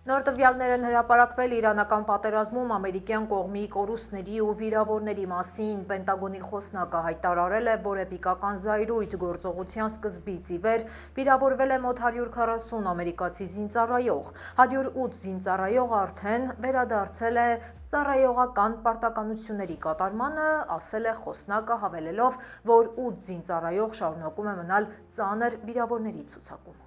Նոր տվյալներ են հրապարակվել իրանական պատերազմում ամերիկյան կողմի կորուստների ու վիրավորների մասին։ Պենտագոնի խոսնակը հայտարարել է, որ էպիկական զայրույթ գործողության սկզբից ի վեր վիրավորվել է մոտ 140 ամերիկացի զինծառայող։ 108 զինծառայող արդեն վերադարձել է ծառայողական պարտականությունների կատարմանը, ասել է խոսնակը, հավելելով, որ 8 զինծառայող շարունակում է մնալ ծանր վիրավորների ցուցակում։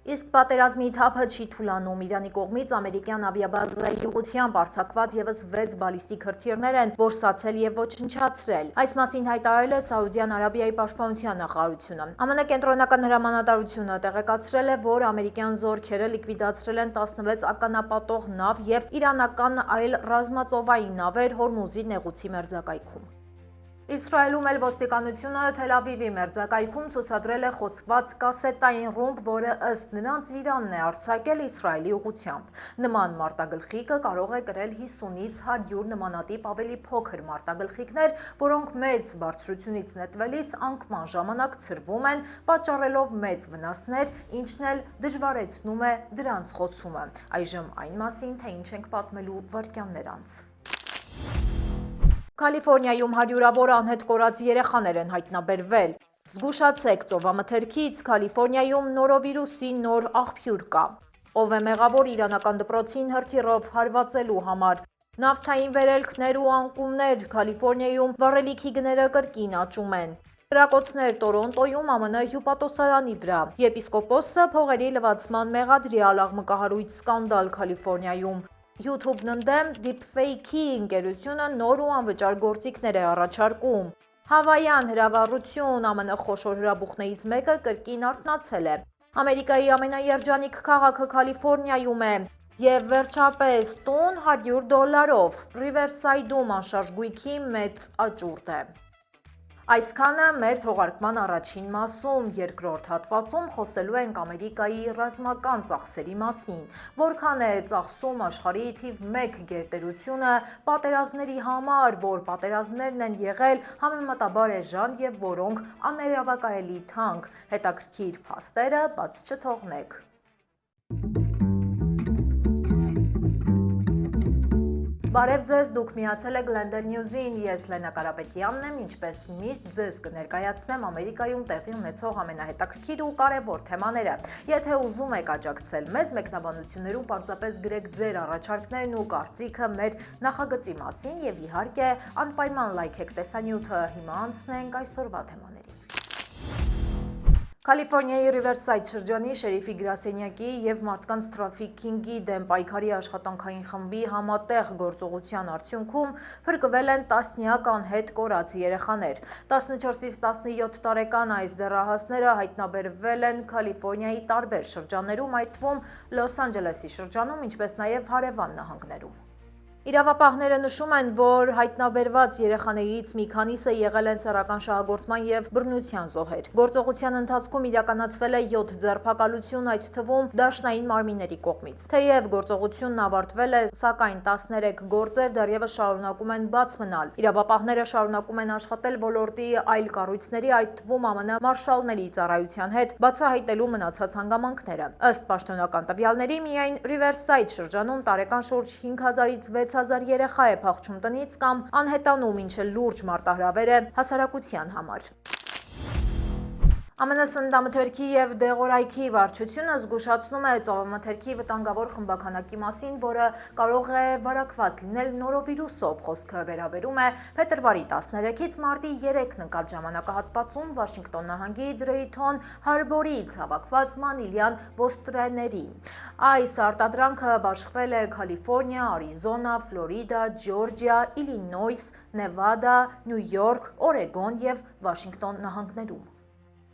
Իսկ պատերազմի թափը չի թուլանում։ Իրանի կողմից ամերիկյան ավիաբազայի ուղղությամբ արձակված ևս 6 բալիստիկ հրթիռներ են որսացել եւ ոչնչացրել։ Այս մասին հայտարարել է Սաուդյան Արաբիայի պաշտպանության նախարարությունը։ ԱՄՆ կենտրոնական հրամանատարությունը տեղեկացրել է, որ ամերիկյան զորքերը լիկվիդացրել են 16 ականապատող նավ եւ իրանական այլ ռազմածովային նավեր Հորմուզի նեղուցի մերձակայքում։ Իսրայելում էլ ոստիկանությունը Թել Ավիվի մերձակայքում ցուցադրել է խոցված կասետային ռումբ, որը ըստ նրանց Իրանն է արձակել Իսրայելի ուղղությամբ։ Նման մարտագլխիկը կարող է կրել 50-ից 100 նմանատիպ ավելի փոքր մարտագլխիկներ, որոնք մեծ բարձրությունից նետվելիս անկման ժամանակ ցրվում են, պատճառելով մեծ վնասներ, ինչն էլ դժվարեցնում է դրանց խոցումը։ Այժմ այն մասին, թե ինչ ենք պատմելու վայրկյաններ անց։ Կալիֆորնիայում հարյուրավոր անհետ կորած երեխաներ են հայտնաբերվել։ Զգուշացեք, ծովամթերքից Կալիֆորնիայում նորովիրուսի նոր աղբյուր կա։ Ով է մեղավոր իրանական դպրոցին հրթիռով հարվածելու համար։ Նավթային վերելքներ ու անկումներ Կալիֆորնիայում վառելիքի գները կրկին աճում են։ Կրակոցներ Տորոնտոյում ԱՄՆ հյուպատոսարանի վրա։ Եպիսկոպոսը փողերի լվացման մեղադրյալ աղմկահարույց սկանդալ Կալիֆորնիայում։ YouTube-ն ընդդեմ Deepfake-ի ընկերությունը նոր ու անվճար գործիքներ է առաջարկում։ Հավայան հրավառություն ԱՄՆ խոշոր հրաբուխներից մեկը կրկին արթնացել է։ Ամերիկայի ամենաերջանիկ քաղաքը Կալիֆորնիայում է եւ վերջապես տուն $100։ Riverside-ում անշարժ գույքի մեծ աճուրդ է։ Այսքանը մեր թողարկման առաջին մասում, երկրորդ հատվածում խոսելու ենք Ամերիկայի ռազմական ծախսերի մասին, որքան է ծախսում աշխարհի թիվ 1 գերտերությունը պատերազմների համար, որ պատերազմներն են եղել համեմատաբար էժան եւ որոնք աներևակայելի թանկ, հետաքրքիր փաստերը բաց չթողնեք։ Բարև ձեզ, դուք միացել եք Glendale News-ին, ես Լենա Կարապետյանն եմ, ինչպես միշտ ձեզ կներկայացնեմ Ամերիկայում տեղի ունեցող ամենահետաքրքիր ու կարևոր թեմաները։ Եթե ուզում եք աջակցել մեզ, մեկնաբանություններում պարզապես գրեք ձեր առաջարկներն ու կարծիքը մեր նախագծի մասին եւ իհարկե անպայման լայքեք տեսանյութը։ Հիմա անցնենք այսօրվա թեմաներին։ Կալիֆորնիայի Riverside շրջանի շերիֆի գրասենյակի եւ մարդկանց թրաֆիքինգի դեմ պայքարի աշխատանքային խմբի համատեղ գործողության արդյունքում փրկվել են տասնյակ անհետ կորած երեխաներ։ 14-ից 17 տարեկան այս դեռահասները հայտնաբերվել են Կալիֆորնիայի տարբեր շրջաններում, այդ թվում Լոս Անջելեսի շրջանում, ինչպես նաեւ հարևան նահանգներում։ Իրավապահները նշում են, որ հայտնաբերված երեխաներից մի քանիսը եղել են սեռական շահագործման եւ բռնության զոհեր։ Գործողության ընթացքում իրականացվել է 7 ձերբակալություն, այդ թվում դաշնային մարմինների կողմից։ Թեև գործողությունն ավարտվել է, սակայն 13 գործեր դեռևս շարունակում են բաց մնալ։ Իրավապահները շարունակում են աշխատել ոլորտի այլ կառույցների, այդ թվում ԱՄՆ մարշալների ծառայության հետ բացահայտելու մնացած հանգամանքները։ Ըստ պաշտոնական տվյալների, միայն Riverside շրջանում տարեկան շուրջ 5000-ից 6000 երեխա է փախչում տնից կամ անհետանում, ինչը լուրջ մարտահրավեր է հասարակության համար։ ԱՄՆ սննդամթերքի եւ դեղորայքի վարչությունը զգուշացնում է ծովամթերքի վտանգավոր խմբաքանակի մասին, որը կարող է վարակված լինել նորովիրուսով։ Խոսքը վերաբերում է փետրվարի 13-ից մարտի 3 նկատ ժամանակահատվածում Վաշինգտոն նահանգի Դրեյթոն Հարբորից հավաքված մանիլյան ոստրեներին։ Այս արտադրանքը բաշխվել է Կալիֆորնիա, Արիզոնա, Ֆլորիդա, Ջորջիա, Իլինոյս, Նևադա, Նյու Յորք, Օրեգոն եւ Վաշինգտոն նահանգներում։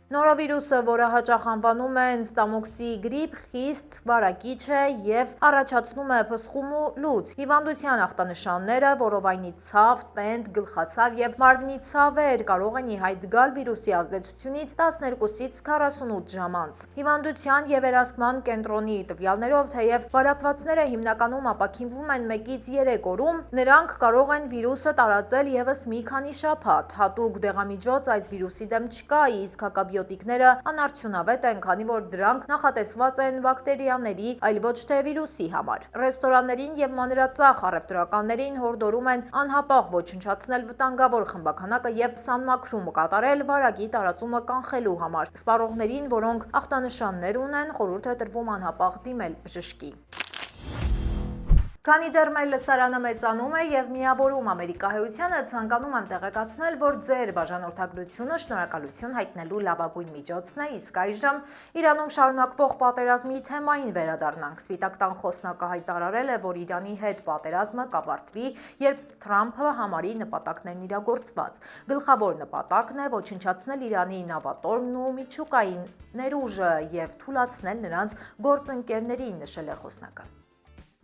Նորովիրուսը, որը հաճախ անվանում են ստամոքսի գրիպ, խիստ վարակիչ է եւ առաջացնում է փսխում ու լուծ։ Հիվանդության ախտանշանները որովայնի ցավ, տենդ, գլխացավ եւ մարմնի ցավեր կարող են ի հայտ գալ վիրուսի ազդեցությունից 12-ից 48 ժամ անց։ Հիվանդության եւ վերահսկման կենտրոնի տվյալներով, թեև վարակվածները հիմնականում ապաքինվում են 1-ից 3 օրում, նրանք կարող են վիրուսը տարածել եւս մի քանի շաբաթ։ Հատուկ դեղամիջոց այս վիրուսի դեմ չկա, իսկ հակաբիոլոգիական անտիբիոտիկները անարդյունավետ են, քանի որ դրանք նախատեսված են բակտերիաների, այլ ոչ թե վիրուսի համար։ Ռեստորաններին եւ մանրածախ առևտրականներին հորդորում են անհապաղ ոչնչացնել վտանգավոր խմբաքանակը եւ սանմաքրում կատարել վարակի տարածումը կանխելու համար։ Սպառողներին, որոնք ախտանշաններ ունեն, խորհուրդ է տրվում անհապաղ դիմել բժշկի։ Քանի դեռ մեր լսարանը մեծանում է եւ միավորում Ամերիկահայությանը, ցանկանում եմ տեղեկացնել, որ ձեր բաժանորդագրությունը շնորհակալություն հայտնելու լավագույն միջոցն է, իսկ այժմ Իրանում շարունակվող պատերազմի թեմային վերադառնանք։ Սպիտակ տան խոսնակը հայտարարել է, որ Իրանի հետ պատերազմը կավարտվի, երբ Թրամփը համարի նպատակներն իրագործված։ Գլխավոր նպատակն է ոչնչացնել Իրանի նավատորմն ու միջուկային ներուժը եւ թույլատրել նրանց գործընկերներին, նշել է խոսնակը։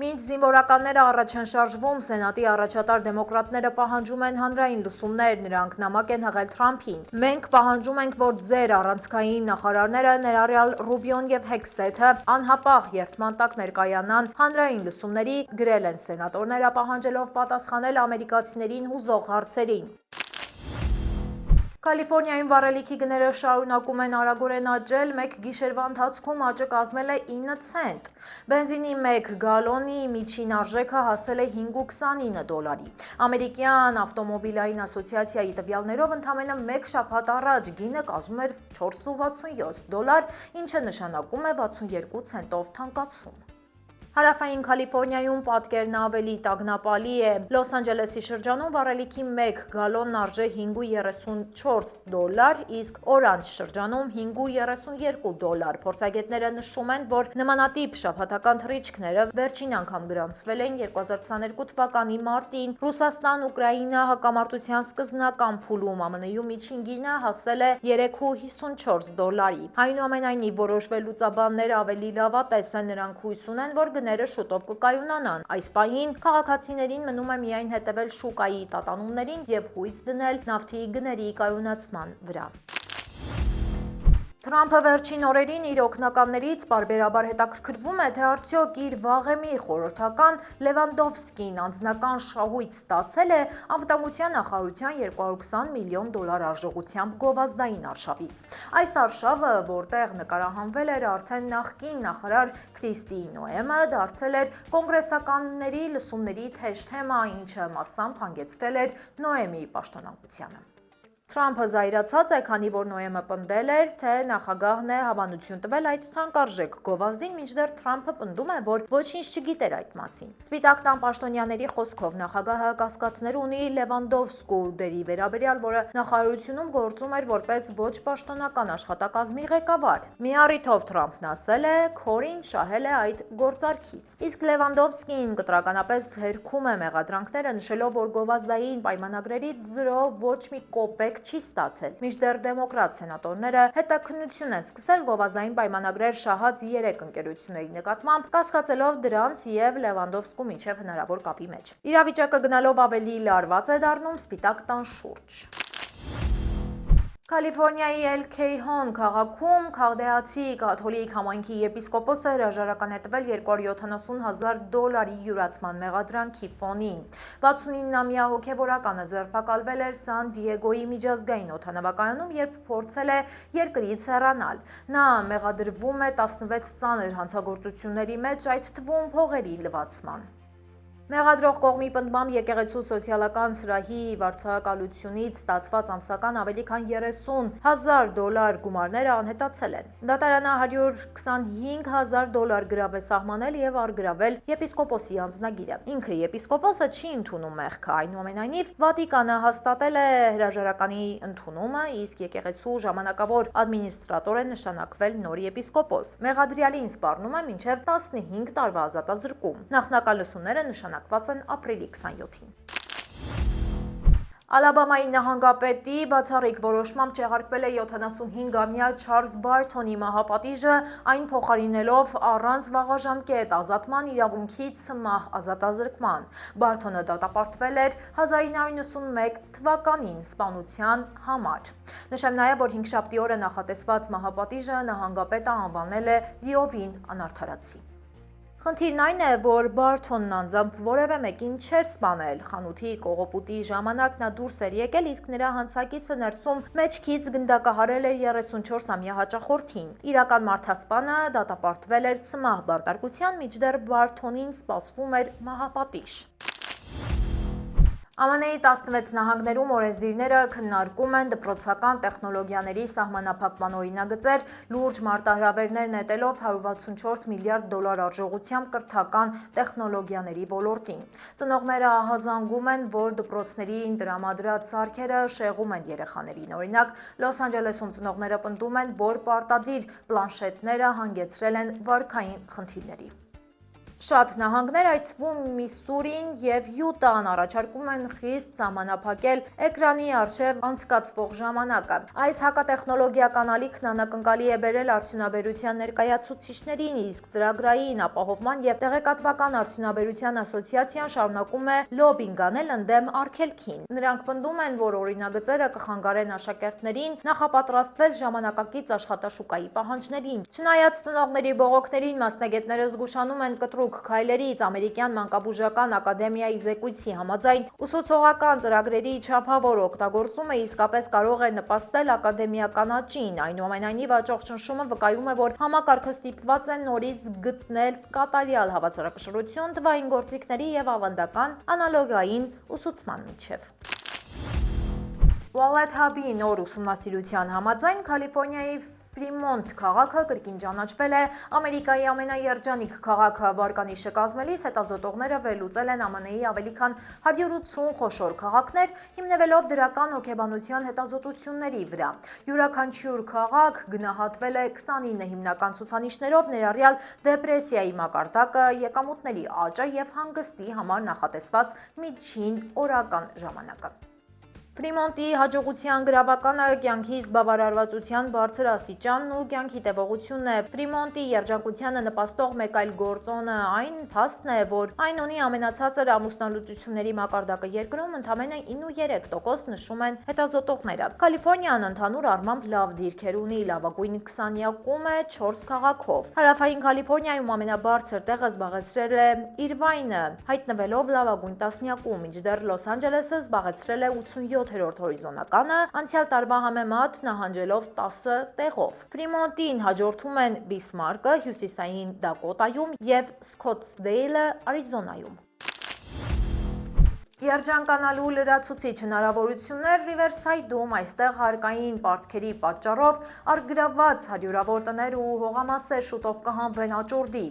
Մինչ զինվորականները առաջ են շարժվում, Սենատի առաջատար դեմոկրատները պահանջում են հանրային լսումներ, նրանք նամակ են հղել Թրամփին։ Մենք պահանջում ենք, որ ձեր առանցքային նախարարները, ներառյալ Ռուբիոն եւ Հեքսեթը, անհապաղ երթման տակ ներկայանան հանրային լսումների, գրել են սենատորները, պահանջելով պատասխանել ամերիկացիներին հուզող հարցերին։ Կալիֆորնիայում վառելիքի գները շարունակում են արագորեն աճել, մեկ գիշերվա ընթացքում աճը կազմել է 9 ցենտ։ Բենզինի 1 գալոնի միջին արժեքը հասել է $5.29։ Ամերիկյան ավտոմոբիլային ասոցիացիայի տվյալներով ընդամենը մեկ շաբաթ առաջ գինը կազմում էր $4.67, ինչը նշանակում է 62 ցենտով թանկացում։ Հարավային Կալիֆորնիայում պատկերն ավելի տագնապալի է։ Լոս Անջելեսի շրջանում վառելիքի 1 գալոնն արժե $5.34, իսկ Օրանջ շրջանում $5.32։ Փորձագետները նշում են, որ նմանատիպ շաբաթական թռիչքները վերջին անգամ գրանցվել են 2022 թվականի մարտին Ռուսաստան-Ուկրաինա հակամարտության սկզբնական փուլում։ ԱՄՆ-ում միջին գինը հասել է $3.54։ Այնուամենայնիվ, որոշ վերլուծաբաններ ավելի լավատես են, նրանք հույս ունեն, որ գները շուտով կկայունանան։ Այս պահին քաղաքացիներին մնում է միայն հետևել շուկայի տատանումներին եւ հույս դնել նավթի գների կայունացման վրա։ Թրամփը վերջին օրերին իր օգնականներից պարբերաբար հետաքրքրվում է, թե արդյոք իր վաղեմի խորհրդական Լևանդովսկին անձնական շահույթ ստացել է անվտանգության նախարարության $220 միլիոն արժողությամբ գովազդային արշավից։ Այս արշավը, որտեղ նկարահանվել էր արդեն նախկին նախարար Քրիստի Նոեմը, դարձել էր կոնգրեսականների լսումների թեժ թեմա, ինչը մասամբ հանգեցրել էր Նոեմի պաշտոնանկությանը։ Թրամփը զայրացած է, քանի որ Նոեմը պնդել էր, թե նախագահն է հավանություն տվել այդ թանկարժեք գովազդին, մինչդեռ Թրամփը պնդում է, որ ոչինչ չգիտեր այդ մասին։ Սպիտակ տան պաշտոնյաների խոսքով նախագահը կասկածներ ունի Լևանդովսկու դերի վերաբերյալ, որը նախարարությունում գործում էր որպես ոչ պաշտոնական աշխատակազմի ղեկավար։ Մի առիթով Թրամփն ասել է, քորին շահել է այդ գործարքից։ Իսկ Լևանդովսկին կտրականապես հերքում է մեղադրանքները, նշելով, որ գովազդային պայմանագրերից զրո ոչ մի կոպեկ չի ստացել։ Մինչդեռ դեմոկրատ սենատորները հետաքննություն են սկսել գովազդային պայմանագրեր շահած 3 ընկերությունների նկատմամբ, կասկածելով դրանց եւ Լևանդովսկու միջև հնարավոր կապի մեջ։ Իրավիճակը գնալով ավելի լարված է դառնում Սպիտակ տան շուրջ։ Կալիֆորնիայի Էլ-Քեյհոն քաղաքում քաղդեացի կաթոլիկ համայնքի եպիսկոպոսը հրաժարական է տվել $270,000 յուրացման մեղադրանքի ֆոնին։ 69-ամյա հոգևորականը ձերբակալվել էր Սան Դիեգոյի միջազգային օդանավակայանում, երբ փորձել է երկրից հեռանալ։ Նա մեղադրվում է 16 ծանր հանցագործությունների մեջ, այդ թվում փողերի լվացման։ Մեղադրող կողմի պնդմամբ եկեղեցու սոցիալական սրահի վարձակալությունից ստացված ամսական ավելի քան $30,000 գումարները անհետացել են։ Դատարանը $125,000 գրավ է սահմանել եւ առգրավել եպիսկոպոսի անձնագիրը։ Ինքը եպիսկոպոսը չի ընդունում մեղքը, այնուամենայնիվ Վատիկանը հաստատել է հրաժարականի ընդունումը, իսկ եկեղեցու ժամանակավոր ադմինիստրատոր է նշանակվել նոր եպիսկոպոս։ Մեղադրյալին սպառնում է մինչև 15 տարվա ազատազրկում։ Նախնական լսումները նշանակված են ապրիլի 27-ին։ Ալաբամայի նահանգապետի բացառիկ որոշմամբ չեղարկվել է 75-ամյա Չարլզ Բարթոնի մահապատիժը, այն փոխարինելով առանց վաղաժամկետ ազատման իրավունքից մահ ազատազրկման։ Բարթոնը դատապարտվել էր 1991 թվականին սպանության համար։ Նշեմ նաև, որ հինգշաբթի օրը նախատեսված մահապատիժը նահանգապետը անվանել է լիովին անարդարացի։ Խնդիրն այն է, որ Բարթոնն անձամբ որևէ մեկին չէր սպանել։ Խանութի կողոպուտի ժամանակ նա դուրս էր եկել, իսկ նրա հանցակիցը ներսում մեջքից գնդակահարել էր 34-ամյա հաճախորդին։ Իրական մարդասպանը դատապարտվել էր ցմահ բանտարկության, մինչդեռ Բարթոնին սպասվում էր մահապատիժ։ ԱՄՆ-ի 16 նահանգներում օրենսդիրները քննարկում են դպրոցական տեխնոլոգիաների սահմանափակման օրինագծեր, լուրջ մարտահրավերներ նետելով $164 միլիարդ արժողությամբ կրթական տեխնոլոգիաների ոլորտին։ Ծնողները ահազանգում են, որ դպրոցներին տրամադրած սարքերը շեղում են երեխաներին։ Օրինակ, Լոս Անջելեսում ծնողները պնդում են, որ պարտադիր պլանշետները հանգեցրել են վարքային խնդիրների։ Շատ նահանգներ, այդ թվում Միսսուրին և Յուտան, առաջարկում են խիստ սահմանափակել էկրանի առջև անցկացվող ժամանակը։ Այս հակատեխնոլոգիական ալիքն անակնկալի է բերել արդյունաբերության ներկայացուցիչներին, իսկ ծրագրային ապահովման և տեղեկատվական արդյունաբերության ասոցիացիան շարունակում է լոբինգ անել ընդդեմ արգելքին։ Նրանք պնդում են, որ օրինագծերը կխանգարեն աշակերտներին նախապատրաստվել ժամանակակից աշխատաշուկայի պահանջներին։ Չնայած ծնողների բողոքներին, մասնագետները զգուշանում են կտրուկ քայլերից։ Ամերիկյան մանկաբուժական ակադեմիայի զեկույցի համաձայն ուսուցողական ծրագրերի չափավոր օգտագործումը իսկապես կարող է նպաստել ակադեմիական աճին։ Այնուամենայնիվ, աճող ճնշումը վկայում է, որ համակարգը ստիպված է նորից գտնել կատարյալ հավասարակշռություն թվային գործիքների և ավանդական անալոգային ուսուցման միջև։ Wallet Hub-ի նոր ուսումնասիրության համաձայն Կալիֆոռնիայի Ֆրիմոնտ քաղաքը կրկին ճանաչվել է Ամերիկայի ամենաերջանիկ քաղաքը։ Վարկանիշը կազմելիս հետազոտողները վերլուծել են ԱՄՆ-ի ավելի քան 180 խոշոր քաղաքներ, հիմնվելով դրական հոգեբանության հետազոտությունների վրա։ Յուրաքանչյուր քաղաք գնահատվել է 29 հիմնական ցուցանիշներով, ներառյալ դեպրեսիայի մակարդակը, եկամուտների աճը և հանգստի համար նախատեսված միջին օրական ժամանակը։ Ֆրիմոնտի հաջողության գրավականը կյանքի զբաղարարվածության բարձր աստիճանն ու կյանքի տևողությունն է։ Ֆրիմոնտի երջանկությանը նպաստող մեկ այլ գործոնը այն փաստն է, որ այն ունի ամենացածր ամուսնալուծությունների մակարդակը երկրում, ընդամենը 9.3%, նշում են հետազոտողները։ Կալիֆոռնիան ընդհանուր առմամբ լավ դիրքեր ունի, լավագույն 20-յակում է 4 քաղաքով։ Հարավային Կալիֆոռնիայում ամենաբարձր տեղը զբաղեցրել է Իրվայնը, հայտնվելով լավագույն 10-յակում, մինչդեռ Լոս Անջելեսը զբաղեցրել է 87-րդ հորիզոնականը, անցյալ տարվա համեմատ նահանջելով 10 տեղով։ Ֆրիմոնտին հաջորդում են Բիսմարկը հյուսիսային Դակոտայում և Սքոթսդեյլը Արիզոնայում։ Երջանկանալու լրացուցիչ հնարավորություններ Ռիվերսայդում, այստեղ հարկային պարտքերի պատճառով առգրավված հարյուրավոր տներ ու հողամասեր շուտով կհանվեն աճուրդի։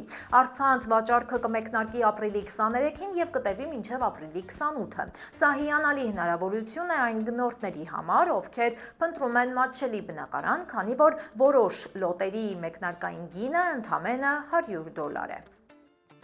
Առցանց վաճառքը կմեկնարկի ապրիլի 23-ին և կտևի մինչև ապրիլի 28-ը։ Սա հիանալի հնարավորություն է այն գնորդների համար, ովքեր փնտրում են մատչելի բնակարան, քանի որ որոշ լոտերի մեկնարկային գինը ընդամենը $100 է։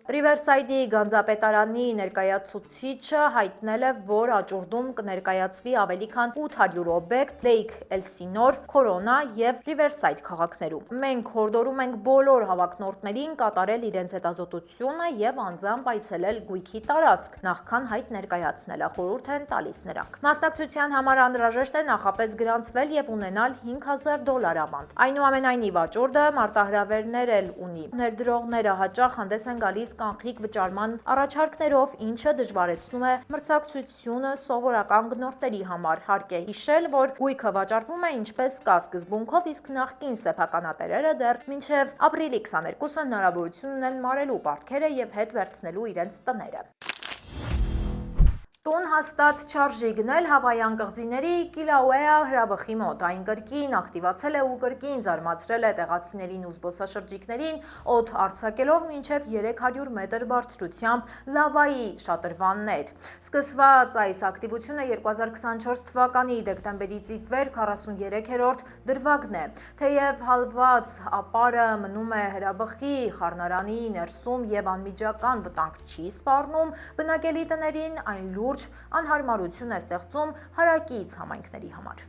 Ռիվերսայդի գանձապետարանի ներկայացուցիչը հայտնել է, որ աճուրդում կներկայացվի ավելի քան 800 օբյեկտ Լեյք Էլսինոր, Քորոնա և Ռիվերսայդ քաղաքներում։ Մենք հորդորում ենք բոլոր հավակնորդներին կատարել իրենց հետազոտությունը և անձամբ այցելել գույքի տարածք, նախքան հայտ ներկայացնելը, խորհուրդ են տալիս նրանք։ Մասնակցության համար անհրաժեշտ է նախապես գրանցվել և ունենալ $5000 ամանդ։ Այնուամենայնիվ, աճուրդը մարտահրավերներ էլ ունի։ Ներդրողները հաճախ հանդես են գալիս կանխիկ վճարման առաջարկներով, ինչը դժվարեցնում է մրցակցությունը սովորական գնորդների համար։ Հարկ է հիշել, որ գույքը վաճառվում է ինչպես կա սկզբունքով, իսկ նախկին սեփականատերերը դեռ մինչև ապրիլի 22-ը հնարավորություն ունեն մարելու պարտքերը և հետ վերցնելու իրենց տները։ Տուն հաստատ չարժի գնել Հավայան կղզիների Կիլաուեա հրաբխի մոտ։ Այն կրկին ակտիվացել է ու կրկին զարմացրել է տեղացիներին ու զբոսաշրջիկներին, օդ արձակելով մինչև 300 մետր բարձրությամբ լավայի շատրվաններ։ Սկսված այս ակտիվությունը 2024 թվականի դեկտեմբերից ի վեր 43-րդ դրվագն է։ Թեև հալված ապարը մնում է հրաբխի խառնարանի ներսում և անմիջական վտանգ չի սպառնում բնակելի տներին, այն լուրջ անհարմարություն է ստեղծում հարակից համայնքների համար։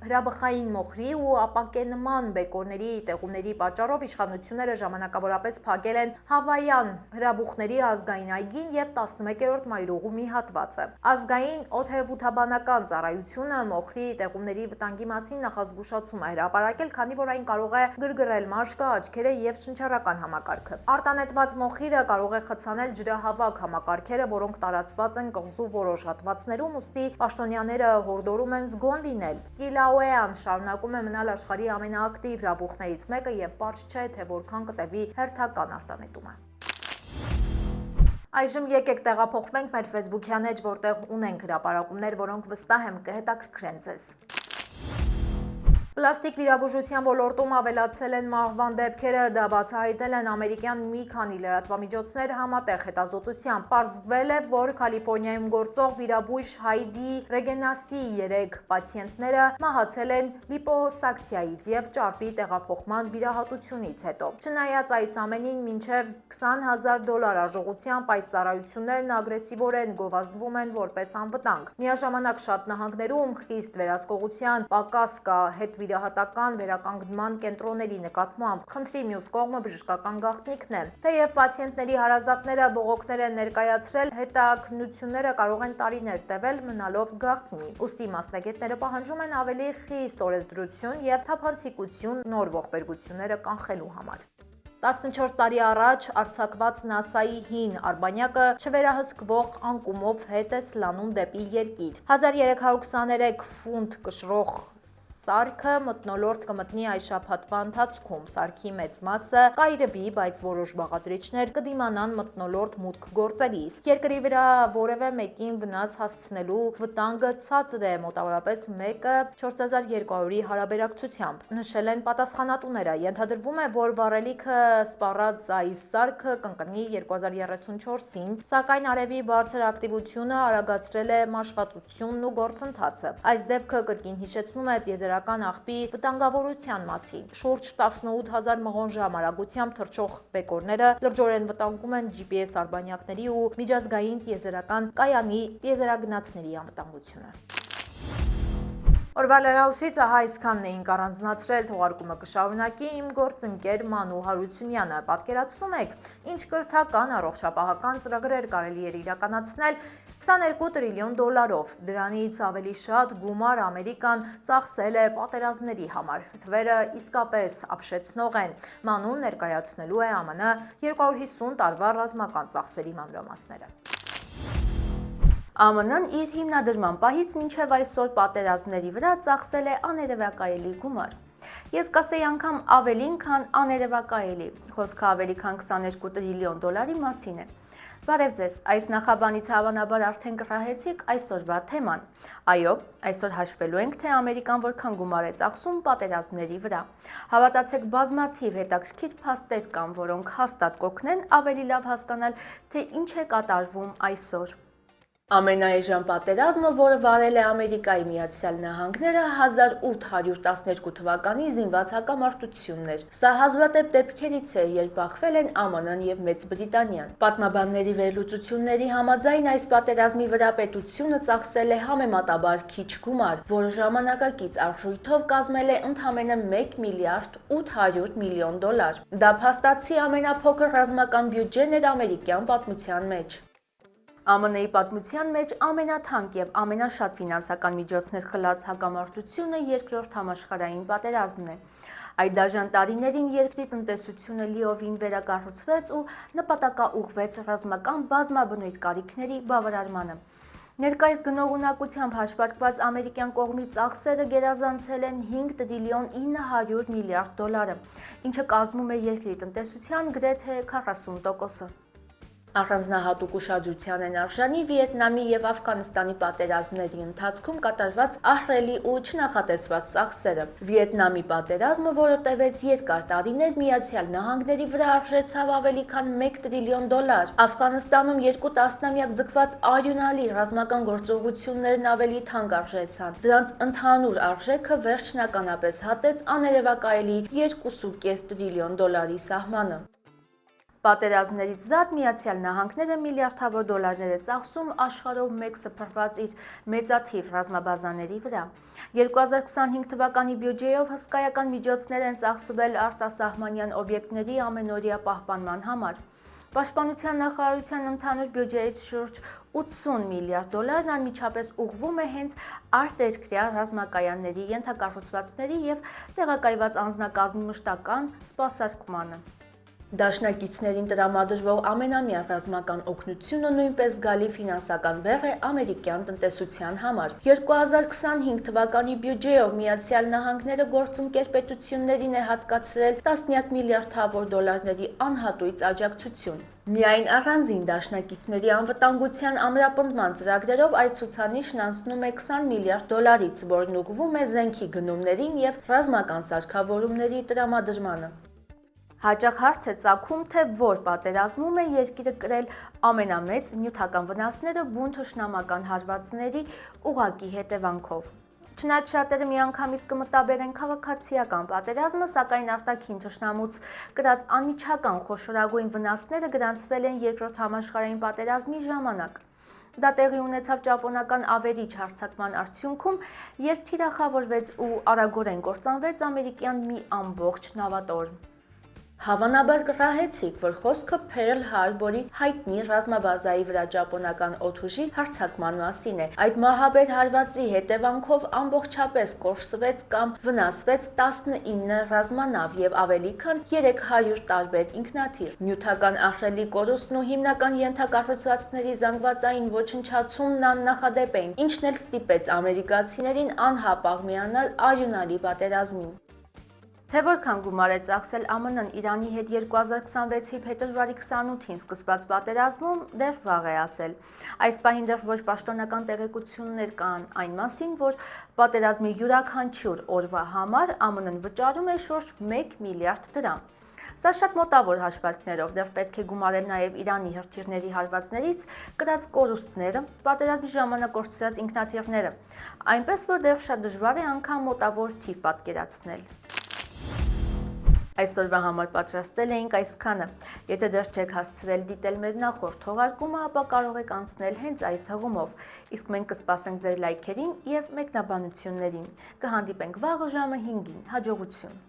Հրաբխային մոխրի ու ապակենման բեկորների տեղումների պատճառով իշխանությունները ժամանակավորապես փակել են Հավայան հրաբուխների ազգային այգին եւ 11-րդ մայրուղու մի հատվածը։ Ազգային օդերևութաբանական ծառայությունը մոխրի տեղումների վտանգի մասին նախազգուշացում է հրապարակել, քանի որ այն կարող է գրգռել մաշկը, աչքերը եւ շնչառական համակարգը։ Արտանետված մոխիրը կարող է խցանել ջրահավաք համակարգերը, որոնք տարածված են կղզու որոշ հատվածներում, ուստի պաշտոնյաները հորդորում են զգոն լինել։ Կիլաուեան շարունակում է մնալ աշխարհի ամենաակտիվ հրաբուխներից մեկը եւ պարզ չէ, թե որքան կտևի հերթական արտանետումը։ Այժմ եկեք տեղափոխվենք մեր Facebook-յան էջ, որտեղ ունենք հրապարակումներ, որոնք վստահ եմ կհետաքրքրեն ձեզ։ Պլաստիկ վիրաբուժության ոլորտում ավելացել են մահվան դեպքերը, դա բացահայտել են ամերիկյան մի քանի լրատվամիջոցներ համատեղ հետազոտությամբ։ Պարզվել է, որ Կալիֆոռնիայում գործող վիրաբույժ Հայդի Ռեգենասի 3 պացիենտները մահացել են լիպոսակցիայից եւ ճարպի տեղափոխման վիրահատությունից հետո։ Չնայած այս ամենին, մինչև $20,000 արժողությամբ այս ծառայություններն ագրեսիվորեն գովազդվում են որպես անվտանգ։ Միաժամանակ շատ նահանգներում խիստ վերահսկողության պակաս կա հետվիրահատական վերականգնման կենտրոնների նկատմամբ։ Խնդրի մյուս կողմը բժշկական գաղտնիքն է։ Թեև պացիենտների հարազատները բողոքներ են ներկայացրել, հետաքննությունները կարող են տարիներ տևել, մնալով գաղտնի։ Ուստի մասնագետները պահանջում են ավելի խիստ օրենսդրություն եւ թափանցիկություն նոր ողբերգությունները կանխելու համար։ 14 տարի առաջ արձակված ՆԱՍԱ-ի հին արբանյակը չվերահսկվող անկումով հետ է սլանում դեպի երկիր։ 1323 ֆունտ կշռող սարքը մթնոլորտ կմտնի այս շաբաթվա ընթացքում։ Սարքի մեծ մասը կայրվի, բայց որոշ բաղադրիչներ կդիմանան մթնոլորտ մուտք գործելիս։ Երկրի վրա որևէ մեկին վնաս հասցնելու վտանգը ցածր է, մոտավորապես 1/4200-ի հարաբերակցությամբ, նշել են պատասխանատուները։ Ենթադրվում է, որ վառելիքը սպառած այս սարքը կընկնի 2034-ին, սակայն արևի բարձր ակտիվությունը արագացրել է մաշվածությունն ու գործընթացը։ Այս դեպքը կրկին հիշեցնում է տիեզերական աղբի վտանգավորության մասին։ Շուրջ 18000 մղոն/ժամ արագությամբ թռչող բեկորները լրջորեն վտանգում են GPS արբանյակների ու միջազգային տիեզերական կայանի տիեզերագնացների անվտանգությունը։ Օրվա լրահոսից ահա այսքանն էինք առանձնացրել, թողարկումը կշարունակի իմ գործընկեր Մանու Հարությունյանը։ Պատկերացնում եք, ինչ կրթական առողջապահական ծրագրեր կարելի էր իրականացնել $22 տրիլիոն։ Դրանից ավելի շատ գումար Ամերիկան ծախսել է պատերազմների համար։ Թվերը իսկապես ապշեցնող են։ Մանուն ներկայացնելու է ԱՄՆ 250 տարվա ռազմական ծախսերի մանրամասները։ ԱՄՆ-ն իր հիմնադրման պահից մինչև այսօր պատերազմների վրա ծախսել է աներևակայելի գումար։ Ես կասեի անգամ ավելին, քան աներևակայելի, խոսքը ավելի քան $22 տրիլիոն մասին է։ Բարև ձեզ, այս նախաբանից հավանաբար արդեն կռահեցիք այսօրվա թեման։ Այո, այսօր հաշվելու ենք, թե Ամերիկան որքան գումար է ծախսում պատերազմների վրա։ Հավատացեք, բազմաթիվ հետաքրքիր փաստեր կան, որոնք հաստատ կօգնեն ավելի լավ հասկանալ, թե ինչ է կատարվում այսօր։ Ամենաէժան պատերազմը, որը վարել է Ամերիկայի Միացյալ Նահանգները, 1812 թվականի զինված հակամարտությունն էր։ Սա հազվադեպ դեպքերից է, երբ բախվել են ԱՄՆ-ն եւ Մեծ Բրիտանիան։ Պատմաբանների վերլուծությունների համաձայն այս պատերազմի վրա պետությունը ծախսել է համեմատաբար քիչ գումար, որը ժամանակակից արժույթով կազմել է ընդամենը $1 միլիարդ 800 միլիոն։ Դա փաստացի ամենափոքր ռազմական բյուջեն էր ամերիկյան պատմության մեջ։ ԱՄՆ-ի պատմության մեջ ամենաթանկ եւ ամենաշատ ֆինանսական միջոցներ խլած հակամարտությունը Երկրորդ համաշխարհային պատերազմն է։ Այդ դաժան տարիներին երկրի տնտեսությունը լիովին վերակառուցվեց ու նպատակաուղղվեց ռազմական բազմաբնույթ կարիքների բավարարմանը։ Ներկայիս գնողունակությամբ հաշվարկված ամերիկյան կողմի ծախսերը գերազանցել են $5 տրիլիոն 900 միլիարդ, ինչը կազմում է երկրի տնտեսության գրեթե 40%-ը։ Առանձնահատուկ ուշադրության են արժանի Վիետնամի եւ Աֆղանստանի պատերազմների ընթացքում կատարված ահռելի ու չնախատեսված ծախսերը։ Վիետնամի պատերազմը, որը տևեց երկար տարիներ, Միացյալ Նահանգների վրա արժեցավ ավելի քան $1 տրիլիոն։ Աֆղանստանում 2 տասնամյակ ձգված արյունալի ռազմական գործողություններն ավելի թանկ արժեցան։ Դրանց ընդհանուր արժեքը վերջնականապես հատեց աներևակայելի $2.5 տրիլիոն սահմանը։ Պատերազմներից զատ Միացյալ Նահանգները միլիարդավոր դոլարներ է ծախսում աշխարհով մեկ սփռված իր մեծաթիվ ռազմաբազաների վրա։ 2025 թվականի բյուջեով հսկայական միջոցներ են ծախսվել արտասահմանյան օբյեկտների ամենօրյա պահպանման համար։ Պաշտպանության նախարարության ընդհանուր բյուջեից շուրջ 80 միլիարդ դոլարն անմիջապես ուղղվում է հենց արտերկրյա ռազմակայանների, ենթակառուցվածքների եւ տեղակայված անձնակազմի մշտական սպասարկմանը։ Դաշնակիցներին տրամադրվող ամենամյա ռազմական օգնությունը նույնպես զգալի ֆինանսական բեռ է ամերիկյան տնտեսության համար։ 2025 թվականի բյուջեով Միացյալ Նահանգները գործընկեր պետություններին է հատկացրել տասնյակ միլիարդավոր դոլարների անհատույց աջակցություն։ Միայն առանձին դաշնակիցների անվտանգության ամրապնդման ծրագրերով այդ ցուցանիշն անցնում է 20 միլիարդ դոլարից, որն ուղղվում է զենքի գնումներին եւ ռազմական սարքավորումների տրամադրմանը։ Հաճախ հարց է ծագում, թե որ պատերազմում է երկիրը կրել ամենամեծ նյութական վնասները բուն թշնամական հարվածների ուղղակի հետևանքով։ Չնայած շատերը միանգամից կմտաբերեն քաղաքացիական պատերազմը, սակայն արտաքին թշնամուց կրած անմիջական խոշորագույն վնասները գրանցվել են Երկրորդ համաշխարհային պատերազմի ժամանակ։ Դա տեղի ունեցավ ճապոնական ավերիչ հարձակման արդյունքում, երբ թիրախավորվեց ու արագորեն կործանվեց ամերիկյան մի ամբողջ նավատորմ։ Հավանաբար կռահեցիք, որ խոսքը Փերլ Հարբորի հայտնի ռազմաբազայի վրա ճապոնական օդուժի հարձակման մասին է։ Այդ մահաբեր հարվածի հետևանքով ամբողջապես կորսվեց կամ վնասվեց 19 ռազմանավ եւ ավելի քան 300 տարբեր ինքնաթիռ։ Նյութական ահռելի կորուստն ու հիմնական ենթակառուցվածքների զանգվածային ոչնչացումն աննախադեպ էին, ինչն էլ ստիպեց ամերիկացիներին անհապաղ միանալ արյունալի պատերազմին։ Թե որքան գումար է ծախսել ԱՄՆ-ն Իրանի հետ 2026-ի փետրվարի 28-ին սկսված պատերազմում, դեռ վաղ է ասել։ Այս պահին դեռ ոչ պաշտոնական տեղեկություններ կան այն մասին, որ պատերազմի յուրաքանչյուր օրվա համար ԱՄՆ-ն վճարում է շուրջ 1 միլիարդ դրամ։ Սա շատ մոտավոր հաշվարկներով, դեռ պետք է գումարել նաև Իրանի հրթիռների հարվածներից կրած կորուստները, պատերազմի ժամանակ կորցրած ինքնաթիռները, այնպես որ դեռ շատ դժվար է անգամ մոտավոր թիվ պատկերացնել։ Այսօրվա համար պատրաստել էինք այսքանը։ Եթե դեռ չեք հասցրել դիտել մեր նախորդ թողարկումը, ապա կարող եք անցնել հենց այս հղումով, իսկ մենք կսպասենք ձեր լայքերին եւ մեկնաբանություններին։ Կհանդիպենք վաղը ժամը 5-ին։ Հաջողություն։